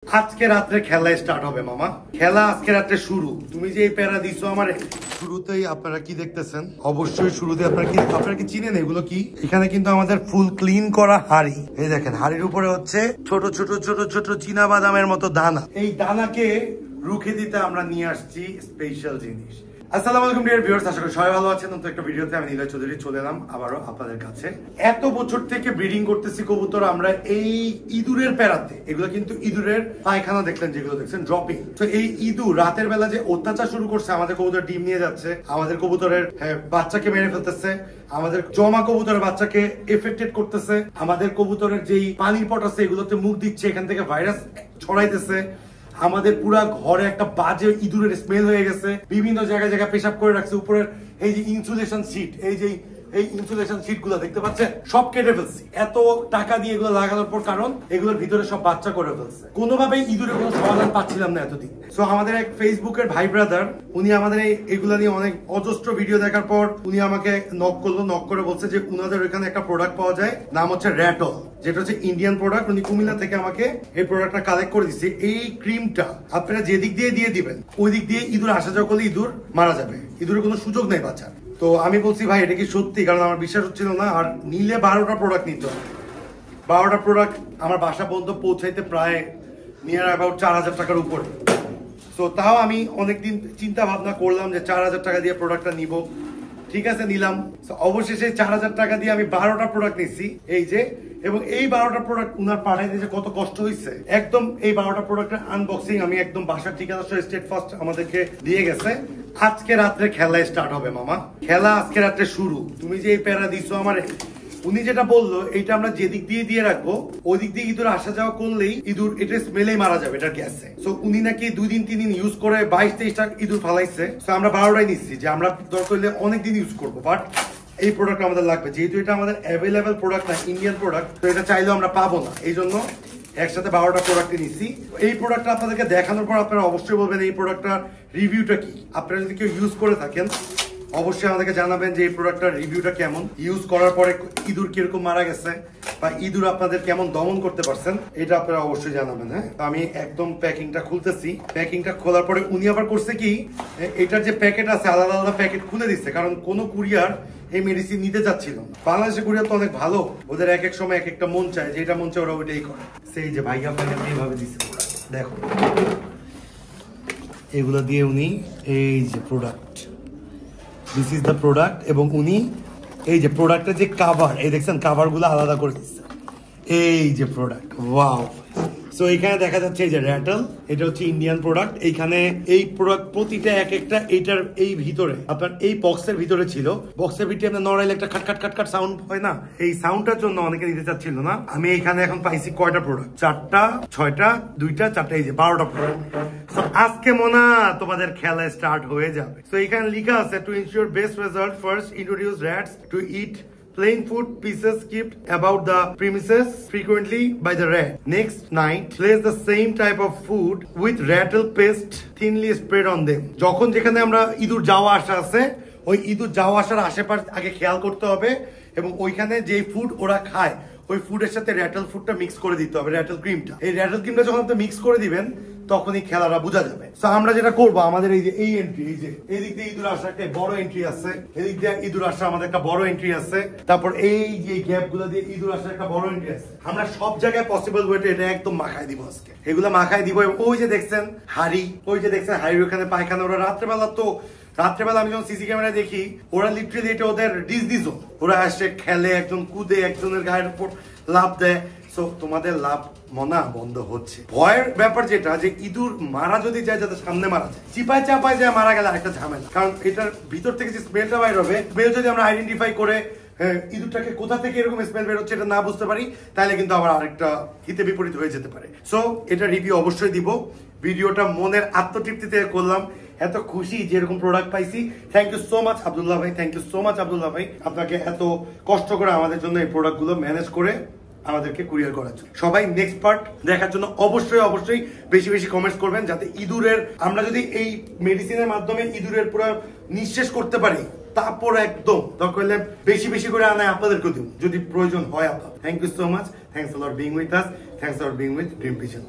আজকে রাত্রে খেলা স্টার্ট হবে মামা। খেলা আজকে রাত্রে শুরু। তুমি যে এই প্যারা দিছো আমারে, শুরুতেই আপনারা কি দেখতেছেন? অবশ্যই শুরুতে আপনারা কি চিনেন এগুলো কি? এখানে কিন্তু আমাদের ফুল ক্লিন করা হাড়ি। এই দেখেন হাড়ির উপরে হচ্ছে ছোট ছোট ছোট ছোট চীনা বাদামের মতো দানা। এই দানাকে রুখে দিতে আমরা নিয়ে আসছি স্পেশাল জিনিস। আসসালামু আলাইকুম ডিয়ার ভিউয়ার্স, আশা করি সবাই ভালো আছেন। নতুন একটা ভিডিওতে আমি নীলয় চৌধুরী চলে এলাম আবারও আপনাদের কাছে। এত বছর থেকে ব্রিডিং করতেছি কবুতর আমরা এই ইঁদুরের প্যারাতে। এগুলো কিন্তু ইঁদুরের পায়খানা দেখলেন, যেগুলো দেখছেন ড্রপিং। তো এই ইঁদুর রাতের বেলা যে অত্যাচার শুরু করছে, আমাদের কবুতর ডিম নিয়ে যাচ্ছে, আমাদের কবুতরের বাচ্চাকে মেরে ফেলতেছে, আমাদের জমা কবুতরের বাচ্চাকে এফেক্টেড করতেছে, আমাদের কবুতরের যেই পানির পট আছে এগুলোতে মুখ দিচ্ছে, এখান থেকে ভাইরাস ছড়াইতেছে। আমাদের পুরা ঘরে একটা বাজে ইঁদুরের স্মেল হয়ে গেছে। বিভিন্ন জায়গায় জায়গায় পেশাব করে রাখছে। উপরের এই যে ইনসুলেশন শীট, এই ইনসুলেশন শীট গুলো দেখতে পাচ্ছেন, সব কেটে ফেলছি এত টাকা দিয়ে এগুলো লাগানোর পর। কারণ এগুলোর ভিতরে সব বাচ্চা করে ফেলছে। কোনোভাবেই ইঁদুরের কোনো সমাধান পাচ্ছিলাম না এতদিন। সো আমাদের এক ফেসবুকের ভাই ব্রাদার, উনি আমাদের এগুলা নিয়ে অনেক অজস্র ভিডিও দেখার পর উনি আমাকে নক করলো। নক করে বলছে যে উনাদের ওইখানে একটা প্রোডাক্ট পাওয়া যায়, নাম হচ্ছে র্যাটল, যেটা হচ্ছে ইন্ডিয়ান প্রোডাক্ট। উনি কুমিল্লা থেকে আমাকে এই প্রোডাক্টটা কালেক্ট করে দিচ্ছে। এই ক্রিমটা আপনারা যে দিক দিয়ে দিয়ে দিবেন, ওই দিক দিয়ে ইঁদুর আসা যাওয়া করলে ইঁদুর মারা যাবে। ইঁদুরের কোনো সুযোগ নেই বাঁচার। তো আমি বলছি ভাই এটা কি সত্যি? কারণ আমার বিশ্বাস হচ্ছিল না। আর নিলে 12টা প্রোডাক্ট নিতে হবে। 12টা প্রোডাক্ট আমার বাসা পর্যন্ত পৌঁছাইতে প্রায় নিয়ার অ্যাবাউট 4000 টাকার উপরে। তো তাও আমি অনেকদিন চিন্তা ভাবনা করলাম যে 4000 টাকা দিয়ে প্রোডাক্টটা নিব। ঠিক আছে, নিলাম। অবশেষে 4000 টাকা দিয়ে আমি 12টা প্রোডাক্ট নিচ্ছি। এই যে, এবং এই 12টা প্রোডাক্ট উনার পাঠাইতে যে কত কষ্ট হয়েছে। একদম এই 12টা প্রোডাক্টের আনবক্সিং আমি একদম বাসার ঠিকানা সহ স্টেট ফার্স্ট আমাদেরকে দিয়ে গেছে। আজকে রাত্রে খেলা স্টার্ট হবে মামা। খেলা আজকে রাত্রে শুরু। তুমি যে এই প্যারা দিছো আমারে, উনি যেটা বললো এইটা আমরা যেদিক দিয়ে দিয়ে রাখবো ওই দিক দিয়ে ইঁদুর আসা যাওয়া করলেই ইঁদুর এটা স্মেলেই মারা যাবে, এটা গ্যাসে। সো উনি নাকি 2 দিন 3 দিন ইউজ করে 22-23টা ইঁদুর ফালাইছে। সো আমরা 12টাই নিচ্ছি যে আমরা দরকার হলে অনেকদিন ইউজ করবো। বাট এই প্রোডাক্ট আমাদের লাগবে, যেহেতু এটা আমাদের অ্যাভেলেবেল প্রোডাক্ট না, ইন্ডিয়ান প্রোডাক্ট। তো এটা চাইলেও আমরা পাবো না, এই জন্য একসাথে 12টা প্রোডাক্ট নিচ্ছি। এই প্রোডাক্টটা আপনাদেরকে দেখানোর পর আপনারা অবশ্যই বলবেন এই প্রোডাক্টটার রিভিউটা কি। আপনারা যদি কেউ ইউজ করে থাকেন অবশ্যই আমাদেরকে জানাবেন যে এই প্রোডাক্টটার রিভিউটা কেমন, ইউজ করার পরে ইঁদুর কিরকম মারা গেছে বা ইঁদুর আপনাদের কেমন দমন করতে পারছেন, এটা আপনারা অবশ্যই জানাবেন। হ্যাঁ, আমি একদম প্যাকিংটা খুলতেছি। প্যাকিংটা খোলার পরে উনি আবার করছে কি, এটার যে প্যাকেট আছে আলাদা আলাদা প্যাকেট খুলে দিচ্ছে। কারণ কোনো কুরিয়ার এই মেডিসিন নিতে যাচ্ছিল না। বাংলাদেশের কুরিয়ার তো অনেক ভালো, ওদের এক এক সময় এক একটা মন চায়, যেটা মন চায় ওরা ওইটাই করে। সেই যে ভাইয়া প্যাকেট এইভাবে দিচ্ছে, দেখো এগুলো দিয়ে উনি এই যে product, this is the product. এবং উনি এই যে প্রোডাক্টের যে কাভার, এই দেখছেন কাভারগুলো আলাদা করে দিচ্ছে। এই যে প্রোডাক্ট, ওয়াও। সো এখানে দেখা যাচ্ছে এই যে র্যাটল, এটা হচ্ছে ইন্ডিয়ান প্রোডাক্ট। এইখানে এই প্রোডাক্ট প্রতিটা এক একটা এইটার এই ভিতরে আপনার এই বক্সের ভিতরে ছিল। বক্সের ভিতরে আপনার নড়াইলে একটা খাট খাট খাট খাট সাউন্ড হয় না, এই সাউন্ডটার জন্য অনেকে নিতে চাচ্ছিল না। আমি এখানে এখন পাইছি কয়টা প্রোডাক্ট, 4টা 6টা 2টা 4টা, এই যে 12টা প্রোডাক্ট। সো আজকে মনে তোমাদের খেলা স্টার্ট হয়ে যাবে। সো এখানে লেখা আছে to ensure best result first introduce rats to eat plain food pieces kept about the premises frequently by the rat. Next night, place the same type of food with rattle paste thinly spread on them. যখন যেখানে আমরা ইঁদুর যাওয়া আসা আছে, ওই ইঁদুর যাওয়া আসার আশেপাশে আগে খেয়াল করতে হবে। এবং ওইখানে যে ফুড ওরা খায় ওই ফুডের সাথে র্যাটল ফুডটা মিক্স করে দিতে হবে, র্যাটল ক্রিমটা। এই র্যাটল ক্রিমটা যখন আপনি মিক্স করে দিবেন তখনই খেলাটা বোঝা যাবে। তো আমরা যেটা করবো, আমাদের এই যে এই এন্ট্রি, এই যে এদিক দিয়ে ইঁদুর আসা একটা বড় এন্ট্রি আছে, এদিক দিয়ে ইঁদুর আসা আমাদের একটা বড় এন্ট্রি আছে, তারপর এই যে গ্যাপ গুলো দিয়ে ইঁদুর আসা একটা বড় এন্ট্রি আছে। আমরা সব জায়গায় পসিবল ওয়েতে এটা একদম মাখায় দিব আজকে। এগুলো মাখায় দিব। ওই যে দেখছেন হাড়ি, ওই যে দেখছেন হাড়ির ওখানে পায়খানা। ওরা রাত্রেবেলা আমি যখন সিসি ক্যামেরা দেখি, ওরা লিটারেলি এটা ওদের ডিস ওরা আসে খেলে, একজন কুদে একজনের গায়ের উপর লাভ দেয়। সো তোমাদের লাভ মনা বন্ধ হচ্ছে। ভয়ের ব্যাপার যেটা, যে ইঁদুর মারা যদি যায় যাতে সামনে মারা যায়, চিপায় চাপায় যায় মারা গেলে একটা ঝামেলা। কারণ এটার ভিতর থেকে যে স্মেলটা বাইর হবে, স্মেল যদি আমরা আইডেন্টিফাই করে ইঁদুরটাকে কোথা থেকে এরকম স্মেল বের হচ্ছে এটা না বুঝতে পারি, তাহলে কিন্তু আবার আরেকটা হিতে বিপরীত হয়ে যেতে পারে। সো এটা রিভিউ অবশ্যই দিব। ভিডিওটা মনের আত্মতৃপ্তিতে করলাম, এত খুশি যে এরকম প্রোডাক্ট পাইছি। Thank you so much Abdullah ভাই, thank you so much Abdullah ভাই, আপনাকে এত কষ্ট করে আমাদের জন্য এই প্রোডাক্টগুলো ম্যানেজ করে আমাদেরকে কুরিয়ার করার জন্য। সবাই নেক্সট পার্ট দেখার জন্য অবশ্যই বেশি বেশি কমেন্টস করবেন, যাতে ইঁদুরের আমরা যদি এই মেডিসিনের মাধ্যমে ইঁদুরের পুরো নিঃশেষ করতে পারি, তারপর একদম দরকার হলে বেশি বেশি করে আনায় আপনাদেরকে দিব যদি প্রয়োজন হয় আপনার। Thank you so much, thanks for being with us, thanks for being with Dream vision.